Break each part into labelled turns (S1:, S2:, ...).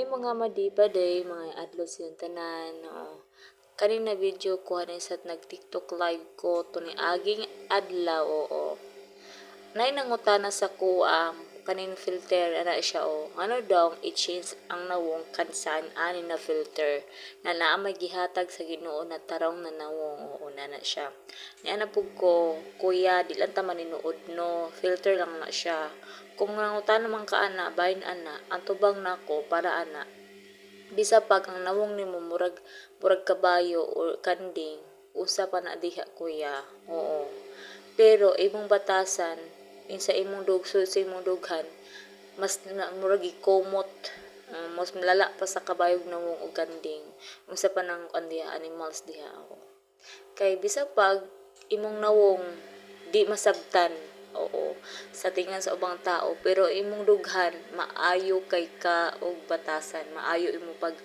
S1: Ay mga madibaday, mga adlaw siyang tanan. Kanina video ko sa nag-TikTok live ko to ni aging adlaw. Oo. Nay nangutana sa kuha kanin filter ana siya ano daw i-change ang nawong kansan ani na filter na naa may gihatag sa Ginoo na tarong na nawong na siya. Ni ana pug ko kuya di lang ta maninuod no filter lang na siya. Kung nangutana man ka ana bahin ana ang tubang nako para ana bisa pag ang nawong nimo murag kabayo o kanding usa pa na diha kuya. Oo. Pero imong batasan sa imong dugso sa imong dughan mas murag gikomot, mas malala pa sa kabayog na mong og kanding unsa pa nang andiha animals diha ako kay bisa pag imong nawong di masabtan. Oo, sa tingin sa ubang tao pero imong dughan maayo kay ka og batasan, maayo imo pag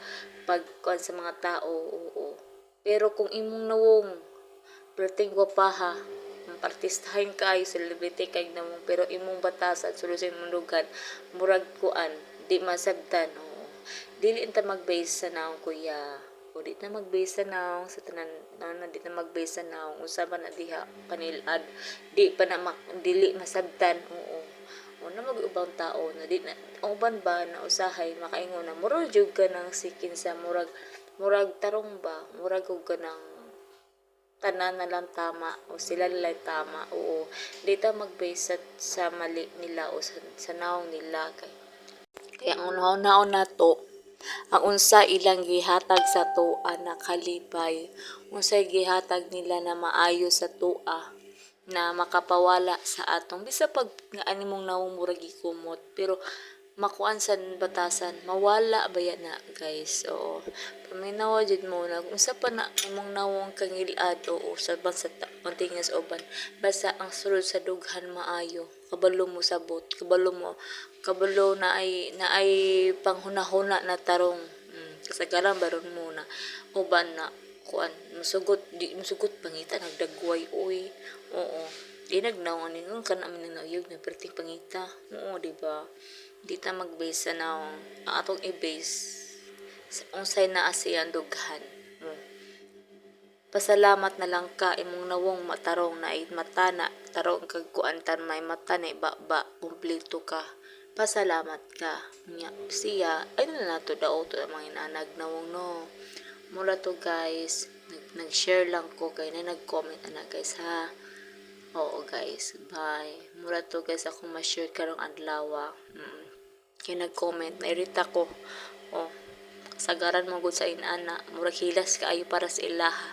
S1: kuan sa mga tao. Oo, pero kung imong nawong perting gwapaha artistahin kayo celebrity kay namong pero imong batasan sulod sa imong dughan murag kuan di masabtan. Oo, dili ta mag-base sa naong kuya o di na mag-base sa naong sa tanan na di na mag-base sa naong usa ba na diha panilad di pa na dili masabtan. Oo, o na mag-ubang tao na di na uban ba na usahay makaingon na murag jud ka ng sikin sa murag tarong ba murag og kanang tanan na lang tama o sila lang tama. Oo, di ta mag-base sa mali nila o sa naong nila kaya ang unahon nato ang unsa ilang gihatag sa tuwa na kalipay unsay gihatag nila na maayo sa tuwa na makapawala sa atong bisa pag nga animong nawong murag gikumot pero makuan sa batasan mawala ba yan na guys. Oo, paminawa jud mo na unsa pa na imong nawong kangilad o sa bansa mantingan sa uban basta ang sulod sa dughan maayo kabalo mo sabot kabalo na ay panghunahuna na tarong. Kasagaran baron mo na uban na kuan musugot pangita nagdagway oy. Oo, di nagnawan ningon ka namin nanayog na perting pangita. Oo, di ba? Di ta mag-base sa naong ang atong i-base sa unsay naa siyang dughan. Pasalamat na lang ka imong nawong matarong na mata na tarong kag kuan tan may mata na ibaba kumpleto ka. Pasalamat ka nya siya ay na nato daw to mga inanag nawong no. Mula to guys nag-share lang ko kay na nag-comment ana guys ha. Oo guys, bye. Mura to guys ako ma-share karong adlaw. Kaya nag-comment na irita ko. Oh, sagaran mo gud sa inana, murag hilas kaayo para sa ilaha.